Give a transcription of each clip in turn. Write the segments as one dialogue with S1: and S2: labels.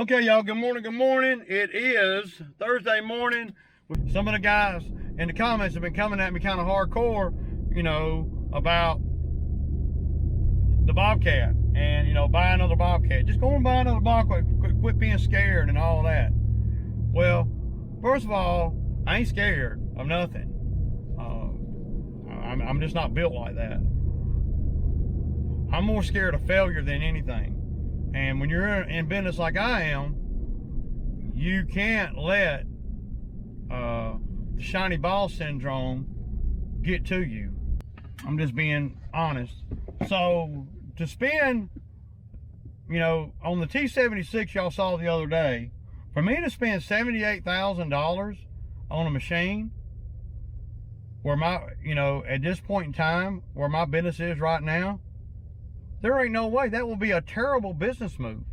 S1: Okay, y'all, good morning, good morning. It is Thursday morning. Some of the guys in the comments have been coming at me kind of hardcore, about the Bobcat and, buy another Bobcat. Just go and buy another Bobcat, quit being scared and all that. Well, first of all, I ain't scared of nothing. I'm just not built like that. I'm more scared of failure than anything. And when you're in business like I am, you can't let the shiny ball syndrome get to you. I'm just being honest. So to spend, on the T76 y'all saw the other day, for me to spend $78,000 on a machine where at this point in time, where my business is right now, there ain't no way. That will be a terrible business move.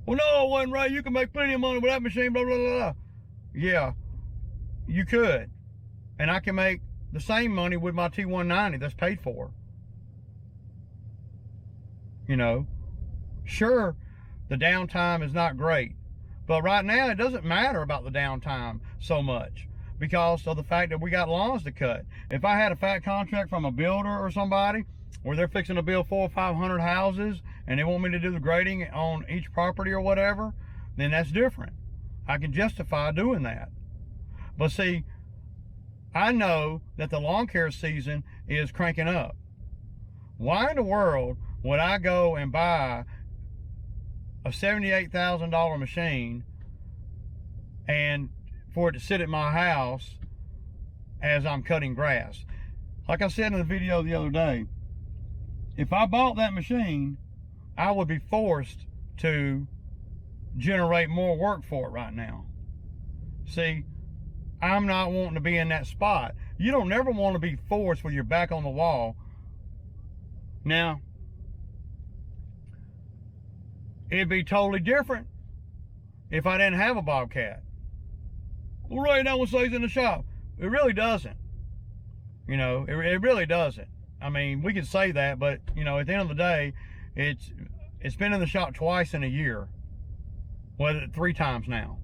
S1: Well, no, it wasn't right. You can make plenty of money with that machine, blah, blah, blah. Yeah, you could. And I can make the same money with my T190 that's paid for. Sure, the downtime is not great. But right now, it doesn't matter about the downtime so much because of the fact that we got lawns to cut. If I had a fat contract from a builder or somebody, where they're fixing to build 400 or 500 houses and they want me to do the grading on each property or whatever, then that's different. I can justify doing that. But see, I know that the lawn care season is cranking up. Why in the world would I go and buy a $78,000 machine and for it to sit at my house as I'm cutting grass? Like I said in the video the other day, if I bought that machine, I would be forced to generate more work for it right now. See, I'm not wanting to be in that spot. You don't never want to be forced with your back on the wall. Now, it'd be totally different if I didn't have a Bobcat. Well, Ray, that one stays in the shop. It really doesn't. It really doesn't. I mean, we could say that, but at the end of the day, it's been in the shop twice in a year, well, 3 times now,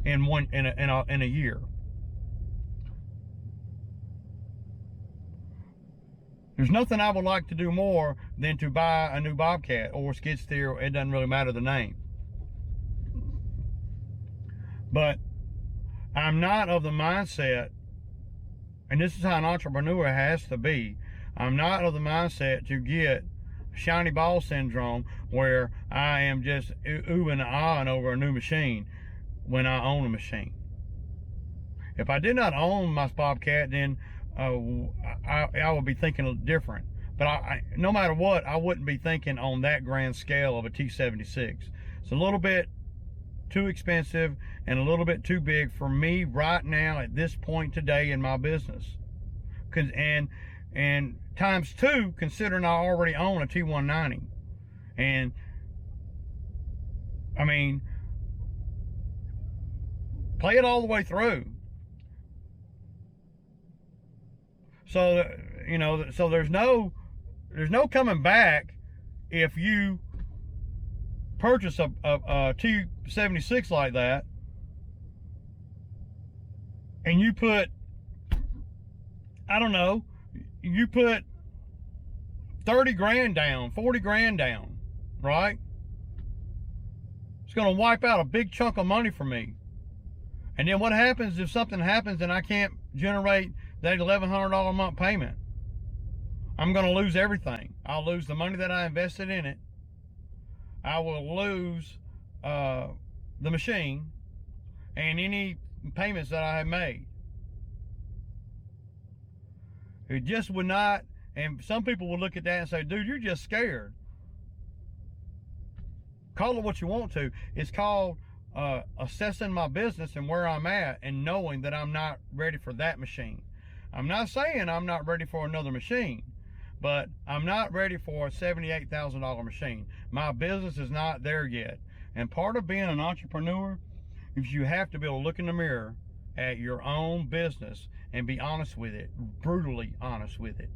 S1: in a year. There's nothing I would like to do more than to buy a new Bobcat or skid steer. It doesn't really matter the name. But I'm not of the mindset, and this is how an entrepreneur has to be. I'm not of the mindset to get shiny ball syndrome where I am just ooh and ahhing over a new machine when I own a machine. If I did not own my Bobcat, then I would be thinking different. But no matter what, I wouldn't be thinking on that grand scale of a T76. It's a little bit too expensive and a little bit too big for me right now at this point today in my business. And times 2, considering I already own a T190. And I mean, play it all the way through. So, so there's no coming back if you purchase a T76 like that and you put, I don't know, you put 30 grand down, 40 grand down, right? It's going to wipe out a big chunk of money for me. And then what happens if something happens and I can't generate that $1,100 a month payment? I'm going to lose everything. I'll lose the money that I invested in it. I will lose the machine and any payments that I have made. It just would not, and some people will look at that and say, dude, you're just scared. Call it what you want to. It's called assessing my business and where I'm at and knowing that I'm not ready for that machine. I'm not saying I'm not ready for another machine, but I'm not ready for a $78,000 machine. My business is not there yet. And part of being an entrepreneur is you have to be able to look in the mirror at your own business and be honest with it, brutally honest with it.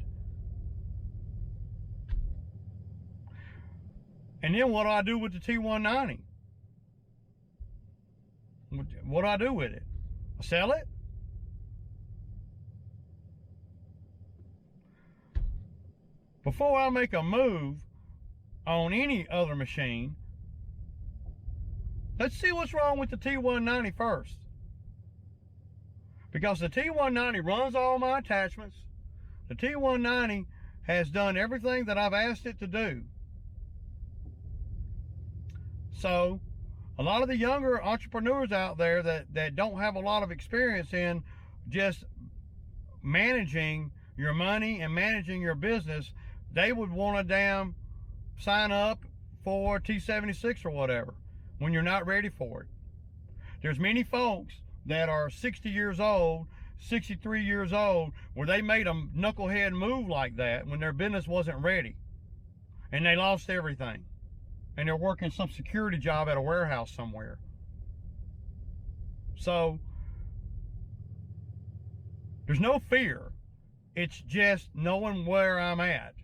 S1: And then what do I do with the T190? what do I do with it? I sell it? Before I make a move on any other machine, let's see what's wrong with the T190 first. Because the T190 runs all my attachments. The T190 has done everything that I've asked it to do. So, a lot of the younger entrepreneurs out there that don't have a lot of experience in just managing your money and managing your business, they would want to damn sign up for T76 or whatever when you're not ready for it. There's many folks that are 60 years old, 63 years old, where they made a knucklehead move like that when their business wasn't ready. And they lost everything. And they're working some security job at a warehouse somewhere. So, there's no fear. It's just knowing where I'm at.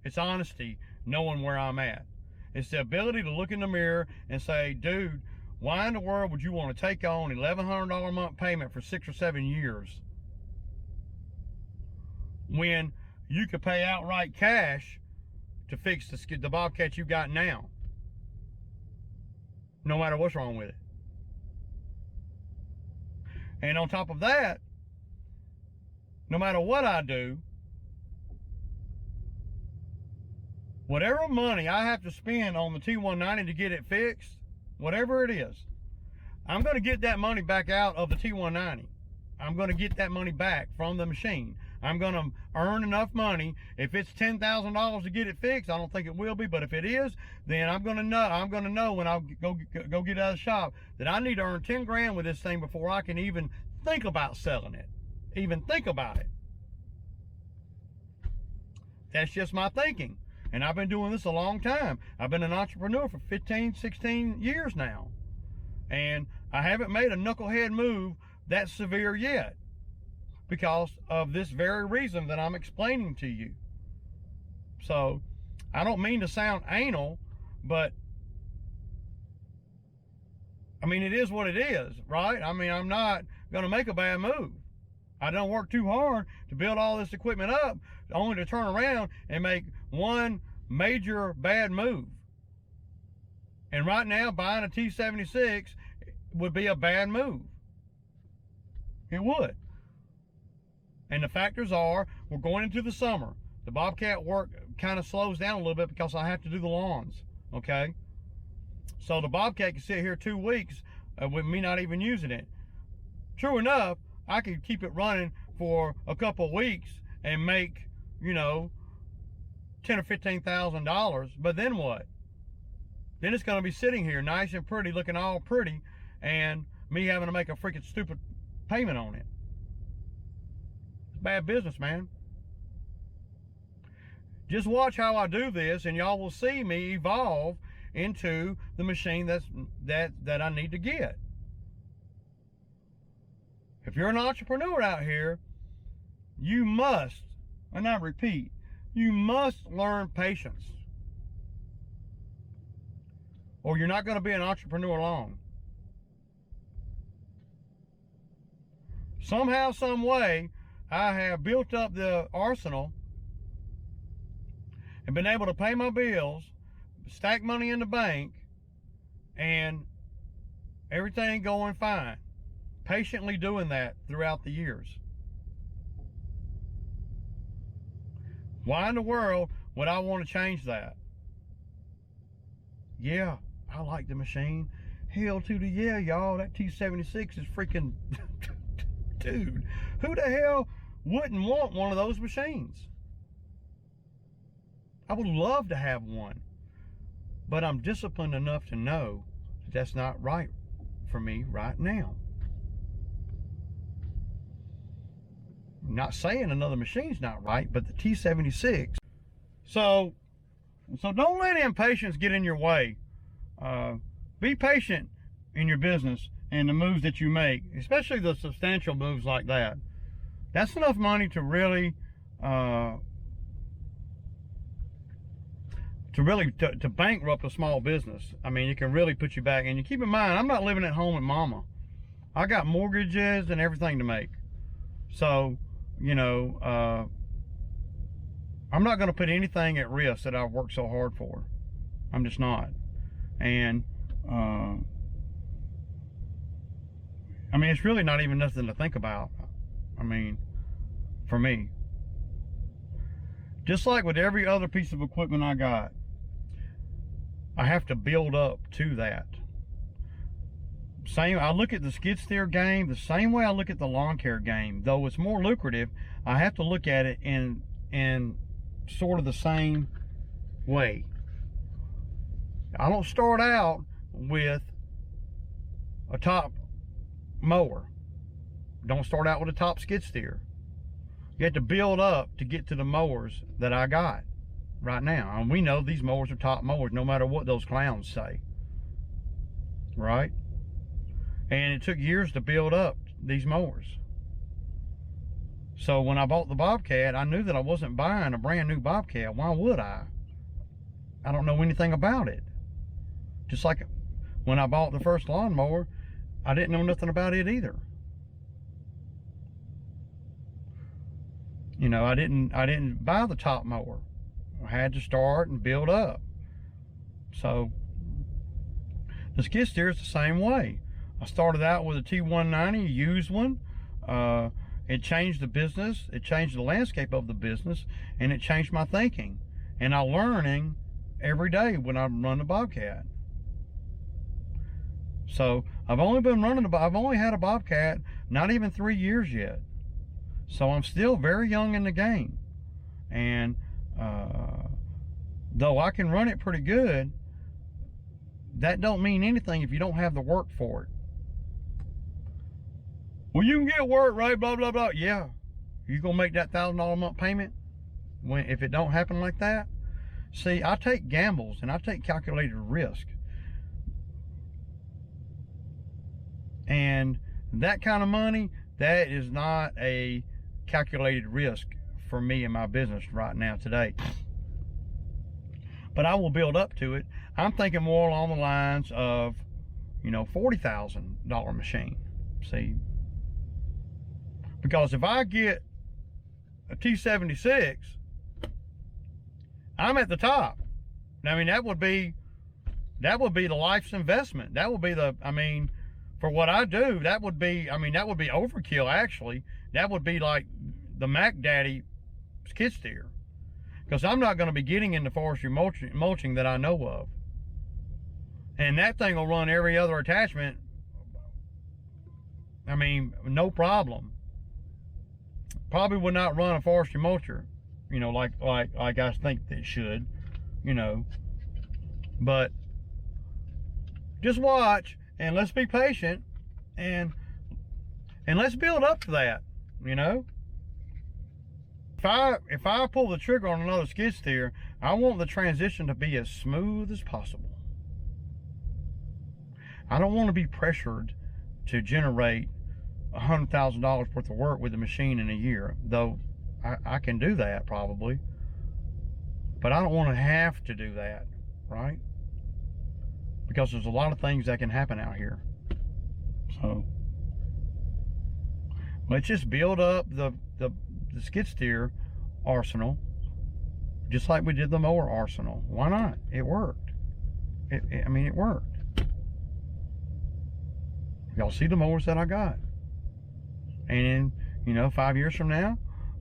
S1: It's honesty, knowing where I'm at. It's the ability to look in the mirror and say, dude, why in the world would you want to take on $1,100 a month payment for 6 or 7 years when you could pay outright cash to fix the Bobcat you got now, no matter what's wrong with it? And on top of that, no matter what I do, whatever money I have to spend on the T190 to get it fixed, whatever it is, I'm going to get that money back out of the T190. I'm going to get that money back from the machine. I'm going to earn enough money. If it's $10,000 to get it fixed, I don't think it will be, but if it is, then I'm going to know when I go get out of the shop that I need to earn 10 grand with this thing before I can even think about selling it. Even think about it. That's just my thinking. And I've been doing this a long time. I've been an entrepreneur for 15, 16 years now. And I haven't made a knucklehead move that severe yet, because of this very reason that I'm explaining to you. So, I don't mean to sound anal, but I mean, it is what it is, right? I mean, I'm not going to make a bad move. I don't work too hard to build all this equipment up, only to turn around and make one major bad move. And right now, buying a T76 would be a bad move. It would. And the factors are, we're going into the summer. The Bobcat work kind of slows down a little bit because I have to do the lawns, okay? So the Bobcat can sit here 2 weeks with me not even using it. True enough, I could keep it running for a couple of weeks and make, you know, $10,000 or $15,000, but then what? Then it's going to be sitting here nice and pretty, looking all pretty, and me having to make a freaking stupid payment on it. It's bad business, man. Just watch how I do this, and y'all will see me evolve into the machine that I need to get. If you're an entrepreneur out here, you must, and I repeat, you must learn patience, or you're not going to be an entrepreneur long. Somehow, some way, I have built up the arsenal and been able to pay my bills, stack money in the bank, and everything going fine. Patiently doing that throughout the years. Why in the world would I want to change that? Yeah, I like the machine. Hell to the yeah, y'all. That T76 is freaking... Dude, who the hell wouldn't want one of those machines? I would love to have one. But I'm disciplined enough to know that that's not right for me right now. I'm not saying another machine's not right, but the T76. So don't let impatience get in your way. Be patient in your business and the moves that you make, especially the substantial moves like that. That's enough money to really to bankrupt a small business. I mean, it can really put you back. And you keep in mind, I'm not living at home with mama. I got mortgages and everything to make. So, you know, I'm not going to put anything at risk that I've worked so hard for. I'm just not. And, I mean, it's really not even nothing to think about. I mean, for me. Just like with every other piece of equipment I got, I have to build up to that. I look at the skid steer game the same way I look at the lawn care game. Though it's more lucrative, I have to look at it in sort of the same way. I don't start out with a top mower. Don't start out with a top skid steer. You have to build up to get to the mowers that I got right now. And we know these mowers are top mowers no matter what those clowns say. Right? And it took years to build up these mowers. So when I bought the Bobcat, I knew that I wasn't buying a brand new Bobcat. Why would I? I don't know anything about it. Just like when I bought the first lawnmower, I didn't know nothing about it either. You know, I didn't buy the top mower. I had to start and build up. So the skid steer is the same way. I started out with a T190, a used one. It changed the business, it changed the landscape of the business, and it changed my thinking. And I'm learning every day when I run the Bobcat. So I've only had a Bobcat not even 3 years yet. So I'm still very young in the game. And though I can run it pretty good, that don't mean anything if you don't have the work for it. Well, you can get work, right? Blah, blah, blah. Yeah. You gonna make that $1,000 a month payment if it don't happen like that? See, I take gambles and I take calculated risk. And that kind of money, that is not a calculated risk for me in my business right now today. But I will build up to it. I'm thinking more along the lines of, you know, $40,000 machine. See? Because if I get a T76, I'm at the top. I mean, that would be the life's investment. That would be the, I mean, for what I do, that would be, I mean, that would be overkill actually. That would be like the Mac Daddy skid steer. Because I'm not going to be getting into forestry mulching that I know of. And that thing will run every other attachment, I mean, no problem. Probably would not run a forestry mulcher, you know, like I think it should, you know. But just watch and let's be patient and let's build up to that, you know. If I pull the trigger on another skid steer, I want the transition to be as smooth as possible. I don't want to be pressured to generate $100,000 worth of work with the machine in a year, though I can do that probably, but I don't want to have to do that, right? Because there's a lot of things that can happen out here. So let's just build up the skid steer arsenal just like we did the mower arsenal. Why not? It worked. I mean, it worked. Y'all see the mowers that I got. And in, you know, 5 years from now,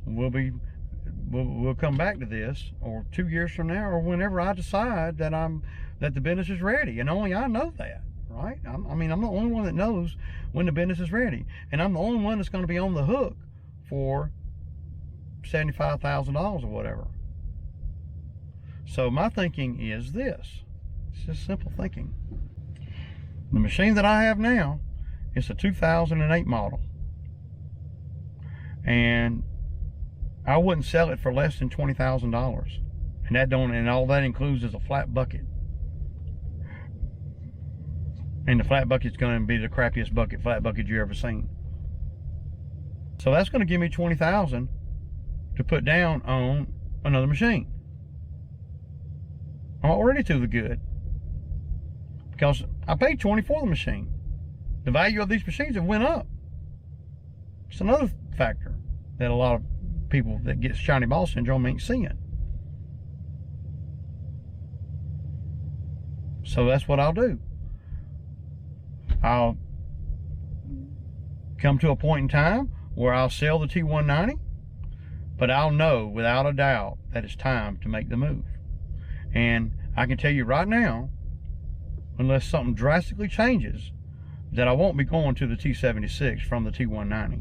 S1: we'll come back to this, or 2 years from now, or whenever I decide that the business is ready. And only I know that, right? I mean, I'm the only one that knows when the business is ready. And I'm the only one that's going to be on the hook for $75,000 or whatever. So my thinking is this. It's just simple thinking. The machine that I have now is a 2008 model. And I wouldn't sell it for less than $20,000. And all that includes is a flat bucket. And the flat bucket's going to be the crappiest flat bucket you ever seen. So that's going to give me $20,000 to put down on another machine. I'm already to the good. Because I paid $20,000 for the machine. the value of these machines have went up. It's another factor that a lot of people that get shiny ball syndrome ain't seeing. So that's what I'll do. I'll come to a point in time where I'll sell the T190, but I'll know without a doubt that it's time to make the move. And I can tell you right now, unless something drastically changes, that I won't be going to the T76 from the T190.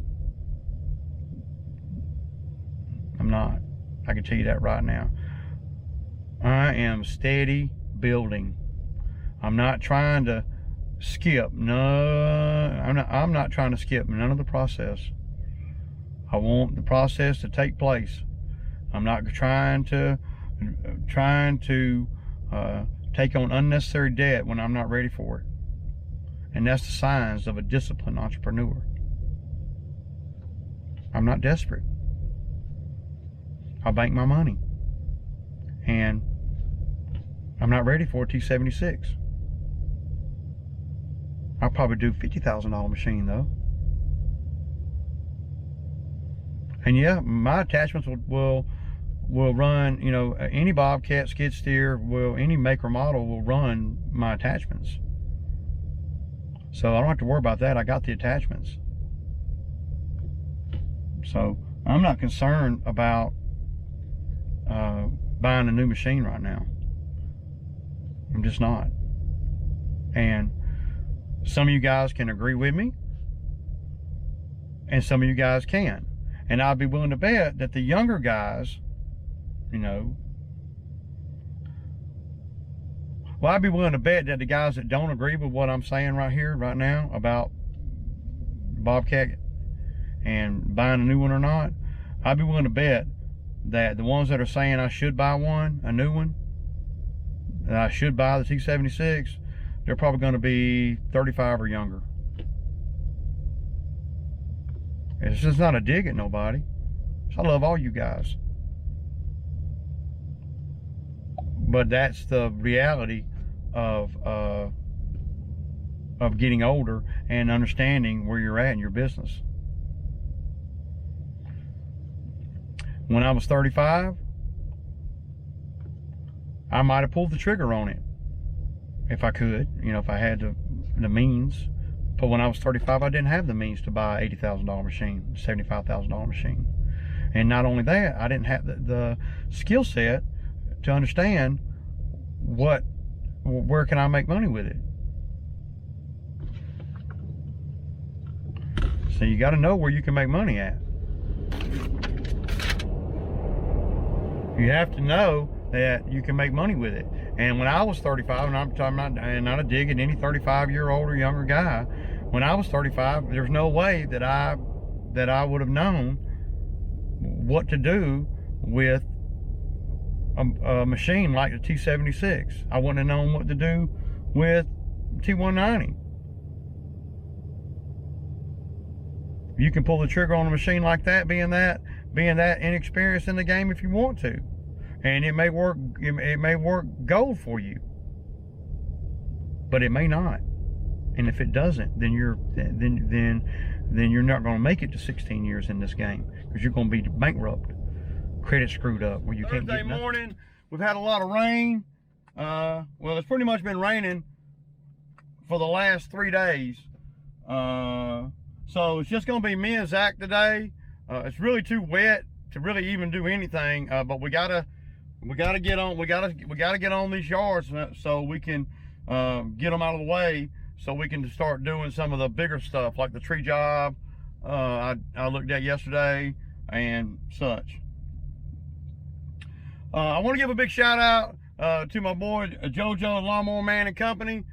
S1: I'm not. I can tell you that right now. I am steady building. I'm not trying to skip. No, I'm not trying to skip none of the process. I want the process to take place. I'm not trying to take on unnecessary debt when I'm not ready for it. And that's the signs of a disciplined entrepreneur. I'm not desperate. I'll bank my money. And I'm not ready for a T76. I'll probably do $50,000 machine though. And yeah, my attachments will run, you know, any Bobcat, skid steer, any make or model will run my attachments. So I don't have to worry about that. I got the attachments. So I'm not concerned about buying a new machine right now. I'm just not. And some of you guys can agree with me, and some of you guys can. And I'd be willing to bet that the younger guys, you know, well, I'd be willing to bet that the guys that don't agree with what I'm saying right here, right now, about Bobcat and buying a new one or not, I'd be willing to bet that the ones that are saying I should buy one, a new one, that I should buy the T76, they're probably going to be 35 or younger. It's just not a dig at nobody. I love all you guys. But that's the reality of getting older and understanding where you're at in your business. When I was 35, I might have pulled the trigger on it if I could, you know, if I had the means. But when I was 35, I didn't have the means to buy an $80,000 machine, $75,000 machine. And not only that, I didn't have the skill set to understand where can I make money with it. So you got to know where you can make money at. You have to know that you can make money with it. And when I was 35, and I'm talking about, and not a dig at any 35-year-old or younger guy, when I was 35, there's no way that I would have known what to do with a machine like the T76. I wouldn't have known what to do with T190. You can pull the trigger on a machine like that, being that inexperienced in the game if you want to, and it may work gold for you, but it may not. And if it doesn't, then you're not going to make it to 16 years in this game, because you're going to be bankrupt, credit screwed up, where you can't get nothing. Thursday morning, we've had a lot of rain. Well, it's pretty much been raining for the last 3 days. So it's just going to be me and Zach today. It's really too wet to really even do anything. But we gotta get on these yards so we can get them out of the way, so we can start doing some of the bigger stuff like the tree job I looked at yesterday and such. I want to give a big shout out to my boy JOJO, Lawnmower Man and Company.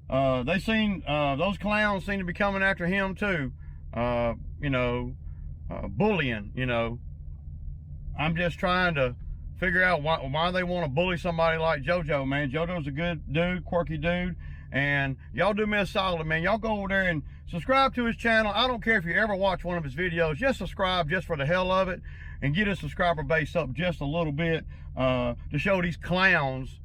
S1: Those clowns seem to be coming after him too. Bullying, you know. I'm just trying to figure out why they want to bully somebody like JOJO, man. JOJO's a good dude, quirky dude, and y'all do me a solid, man. Y'all go over there and subscribe to his channel. I don't care if you ever watch one of his videos, just subscribe just for the hell of it, and get his subscriber base up just a little bit, to show these clowns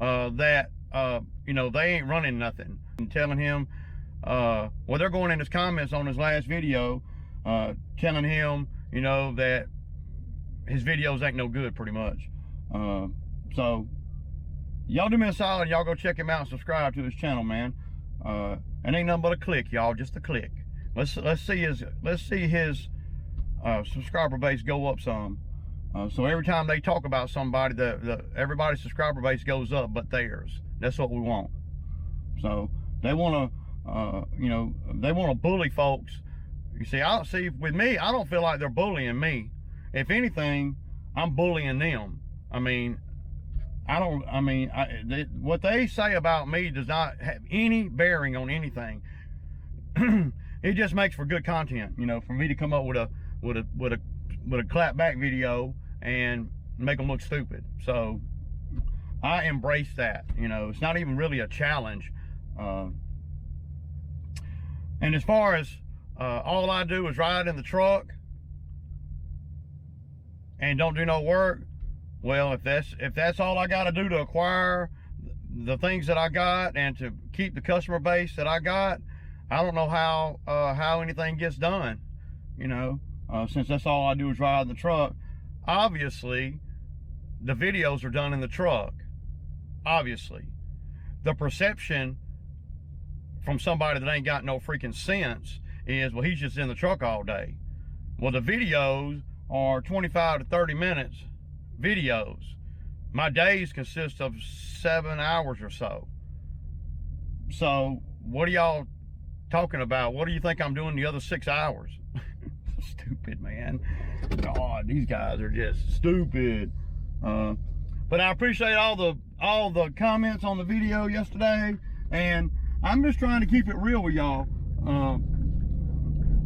S1: that they ain't running nothing. And telling him well, they're going in his comments on his last video, telling him, you know, that his videos ain't no good, pretty much. So y'all do me a solid, y'all go check him out and subscribe to his channel, man. It ain't nothing but a click, y'all, just a click. Let's see his subscriber base go up some. So every time they talk about somebody, everybody's subscriber base goes up, but theirs. That's what we want. So they want to, you know, they want to bully folks. You see, with me, I don't feel like they're bullying me. If anything, I'm bullying them. I mean, what they say about me does not have any bearing on anything. It just makes for good content, you know, for me to come up with a clap back video and make them look stupid. So I embrace that. You know, it's not even really a challenge. And as far as all I do is ride in the truck and don't do no work, well, if that's all I got to do to acquire the things that I got and to keep the customer base that I got, I don't know how anything gets done, you know, since that's all I do is ride in the truck. Obviously, the videos are done in the truck. Obviously, the perception from somebody that ain't got no freaking sense is, well, he's just in the truck all day. Well, the videos are 25 to 30 minutes videos. My days consist of 7 hours or so. So what are y'all talking about? What do you think I'm doing the other 6 hours? Stupid, man. God, these guys are just stupid. But I appreciate all the comments on the video yesterday, and I'm just trying to keep it real with y'all.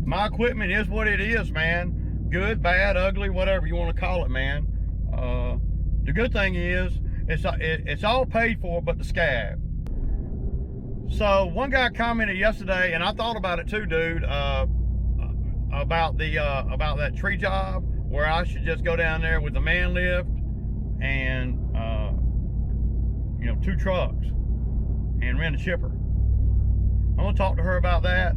S1: My equipment is what it is, man. Good, bad, ugly, whatever you want to call it, man. The good thing is it's all paid for but the scab. So one guy commented yesterday, and I thought about it too, dude, about that tree job where I should just go down there with the man lift and you know, 2 trucks and rent a chipper. I'm gonna talk to her about that.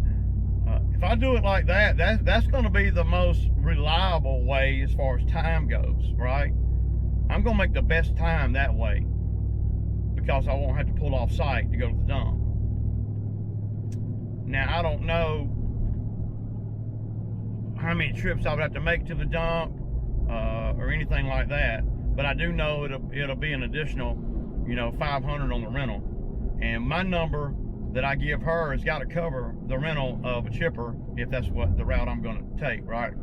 S1: If I do it like that, that's gonna be the most reliable way as far as time goes, right? I'm gonna make the best time that way because I won't have to pull off site to go to the dump. Now, I don't know how many trips I would have to make to the dump or anything like that, but I do know it'll be an additional, you know, $500 on the rental. And my number that I give her has got to cover the rental of a chipper if that's what the route I'm going to take, right?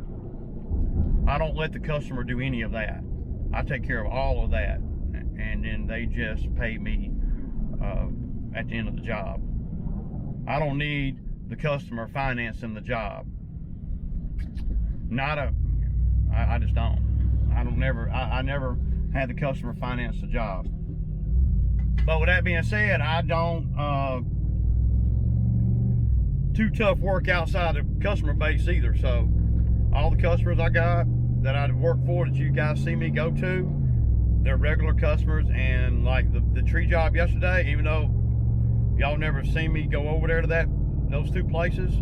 S1: I don't let the customer do any of that. I take care of all of that, and then they just pay me at the end of the job. I don't need the customer financing the job. I just don't. I never had the customer finance the job. But with that being said, I don't too tough work outside the customer base either. So all the customers I got that I work for that you guys see me go to, they're regular customers. And like the tree job yesterday, even though y'all never seen me go over there to those 2 places,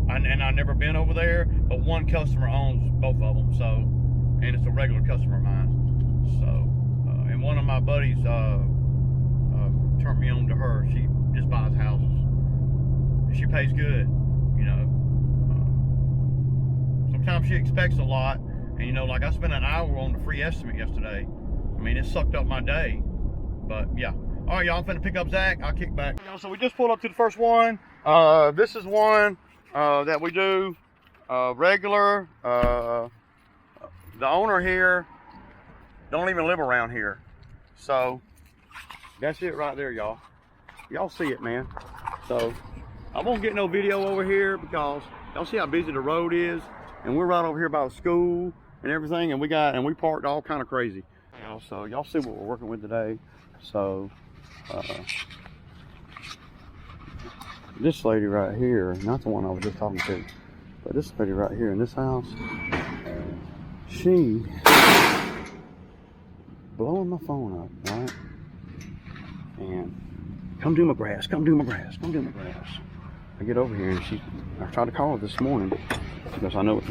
S1: and I've never been over there, but one customer owns both of them, so, and it's a regular customer of mine. So and one of my buddies turned me on to her. She just buys houses. She pays good, you know. Sometimes she expects a lot, and you know, like I spent an hour on the free estimate yesterday. I mean, it sucked up my day, but yeah. All right, y'all, I'm finna pick up Zach. I'll kick back. So we just pulled up to the first one. This is one that we do regular. The owner here don't even live around here, so that's it right there, y'all. Y'all see it, man. So I won't get no video over here because y'all see how busy the road is, and we're right over here by the school and everything, and we parked all kind of crazy. So y'all see what we're working with today. So this lady right here, not the one I was just talking to, but this lady right here in this house, she blowing my phone up, right? And come do my grass, come do my grass, come do my grass.
S2: I get over here and I tried to call her this morning because I know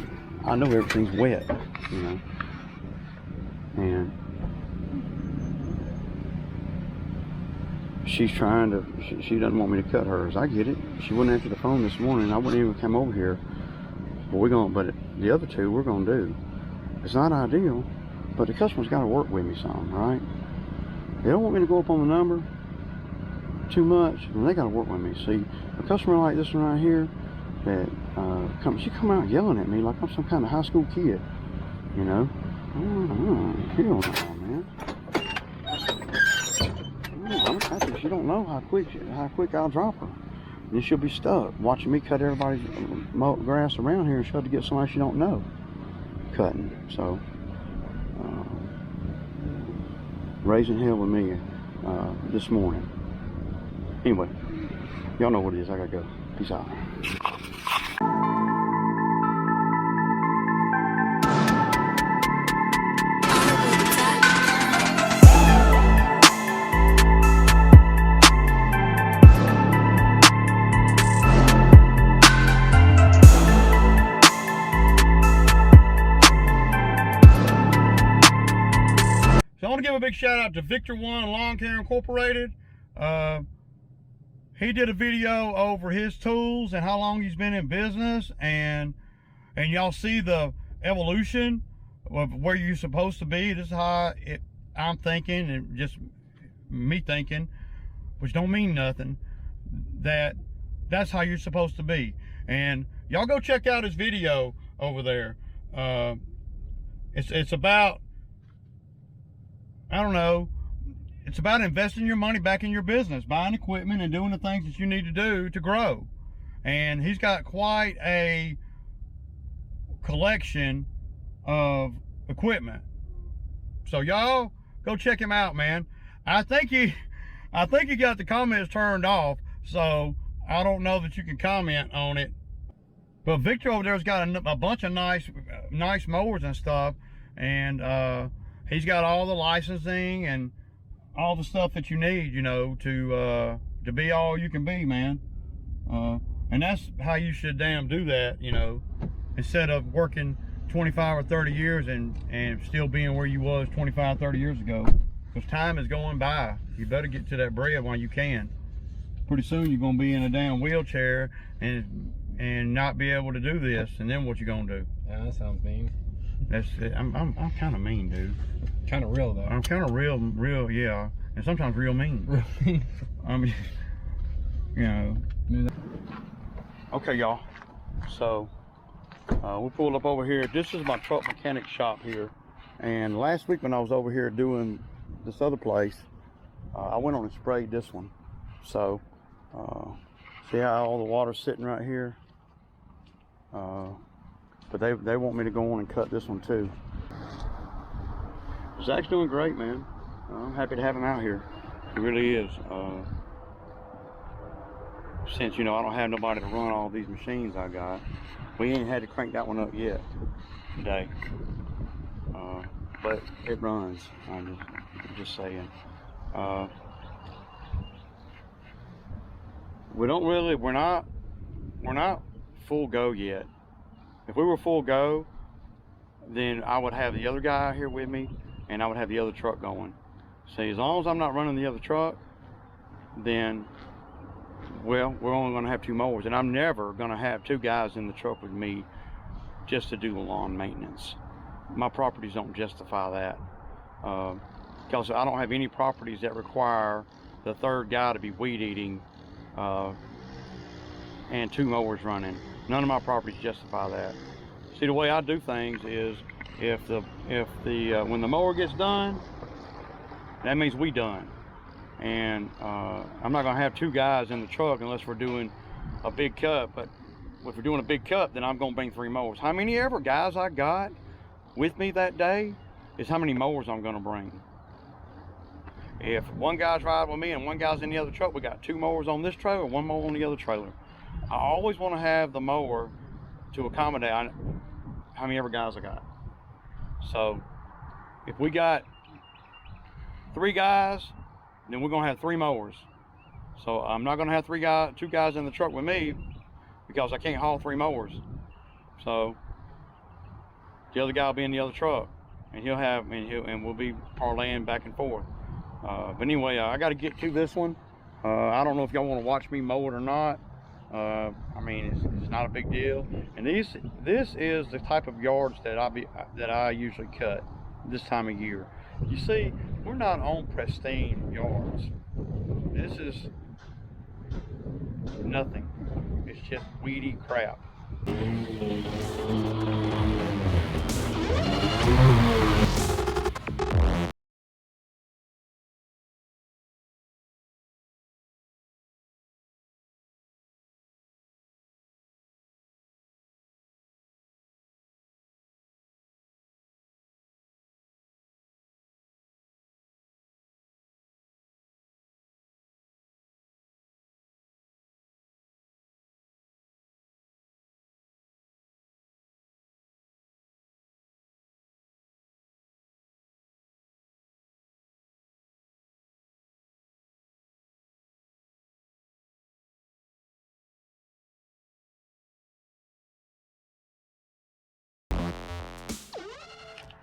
S2: everything's wet, you know. And she's trying to, she doesn't want me to cut hers. I get it. She wouldn't answer the phone this morning. I wouldn't even come over here. But the other two we're gonna do. It's not ideal, but the customer's got to work with me some, right? They don't want me to go up on the number too much, and they got to work with me. See, a customer like this one right here, that she come out yelling at me like I'm some kind of high school kid, you know? Hell no, man. I'm happy she don't know how quick I'll drop her. And then she'll be stuck watching me cut everybody's grass around here and she'll have to get somebody she don't know cutting. So raising hell with me this morning. Anyway, y'all know what it is. I gotta go. Peace out.
S1: So I want to give a big shout out to Victor One Lawn Care Incorporated. He did a video over his tools and how long he's been in business, and y'all see the evolution of where you're supposed to be. This is how I'm thinking, and just me thinking, which don't mean nothing, that's how you're supposed to be. And y'all go check out his video over there. It's about, I don't know, it's about investing your money back in your business, buying equipment and doing the things that you need to do to grow. And he's got quite a collection of equipment. So y'all go check him out, man. I think he got the comments turned off, so I don't know that you can comment on it. But Victor over there's got a bunch of nice mowers and stuff, and he's got all the licensing and all the stuff that you need, you know, to be all you can be, man. And that's how you should damn do that, you know, instead of working 25 or 30 years and still being where you was 25, 30 years ago. Because time is going by. You better get to that bread while you can. Pretty soon you're gonna be in a damn wheelchair and not be able to do this, and then what you gonna do?
S3: Yeah, that sounds mean.
S1: That's it. I'm kind of mean, dude.
S3: Kind of real though.
S1: I'm kind of real, yeah, and sometimes real mean.
S3: Real mean.
S1: You know. Okay, y'all. So we pulled up over here. This is my truck mechanic shop here. And last week when I was over here doing this other place, I went on and sprayed this one. So see how all the water's sitting right here? But they want me to go on and cut this one too. Zach's doing great, man. I'm happy to have him out here. He really is. Since, you know, I don't have nobody to run all these machines I got. We ain't had to crank that one up yet today. But it runs. I'm just saying. We're not full go yet. If we were full go, then I would have the other guy out here with me, and I would have the other truck going. See, as long as I'm not running the other truck, then, well, we're only going to have two mowers, and I'm never going to have two guys in the truck with me just to do the lawn maintenance. My properties don't justify that, because I don't have any properties that require the third guy to be weed eating and two mowers running. None of my properties justify that. See, the way I do things is when the mower gets done, that means we done. And I'm not gonna have two guys in the truck unless we're doing a big cut. But if we're doing a big cut, then I'm gonna bring three mowers. How many ever guys I got with me that day is how many mowers I'm gonna bring. If one guy's riding with me and one guy's in the other truck, we got two mowers on this trailer, one mower on the other trailer. I always want to have the mower to accommodate how many ever guys I got. So if we got three guys, then we're gonna have three mowers. So I'm not gonna have two guys in the truck with me because I can't haul 3 mowers. So the other guy will be in the other truck, and we'll be parlaying back and forth. But anyway, I got to get to this one. I don't know if y'all want to watch me mow it or not. I mean, it's not a big deal. And this is the type of yards that I usually cut this time of year. You see, we're not on pristine yards. This is nothing. It's just weedy crap.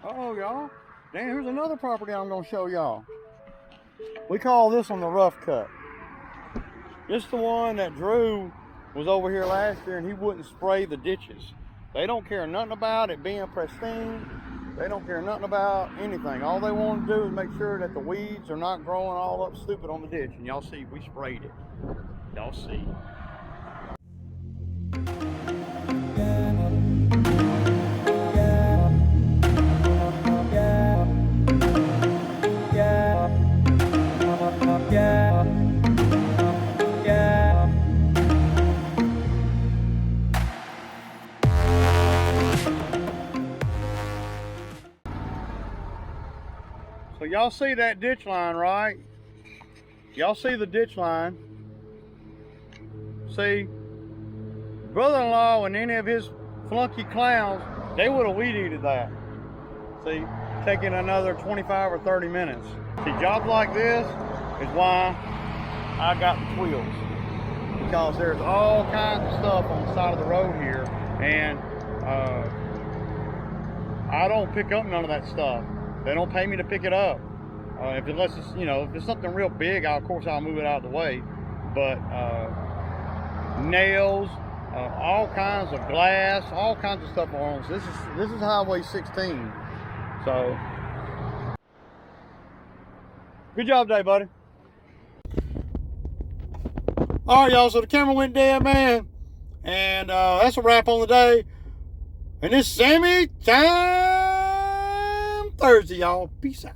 S1: Oh, y'all. Damn, here's another property I'm going to show y'all. We call this one the rough cut. This is the one that Drew was over here last year and he wouldn't spray the ditches. They don't care nothing about it being pristine. They don't care nothing about anything. All they want to do is make sure that the weeds are not growing all up stupid on the ditch. And y'all see, we sprayed it. Y'all see. So y'all see that ditch line, right? Y'all see the ditch line. See, brother-in-law and any of his flunky clowns, they would have weed-eated that. See, taking another 25 or 30 minutes. See, jobs like this is why I got the wheels. Because there's all kinds of stuff on the side of the road here, and I don't pick up none of that stuff. They don't pay me to pick it up. Unless it's, if it's something real big, of course I'll move it out of the way. But nails, all kinds of glass, all kinds of stuff on. So this is Highway 16. So good job today, buddy. All right, y'all. So the camera went dead, man, and that's a wrap on the day. And it's Sammy Time Thursday, y'all. Peace out.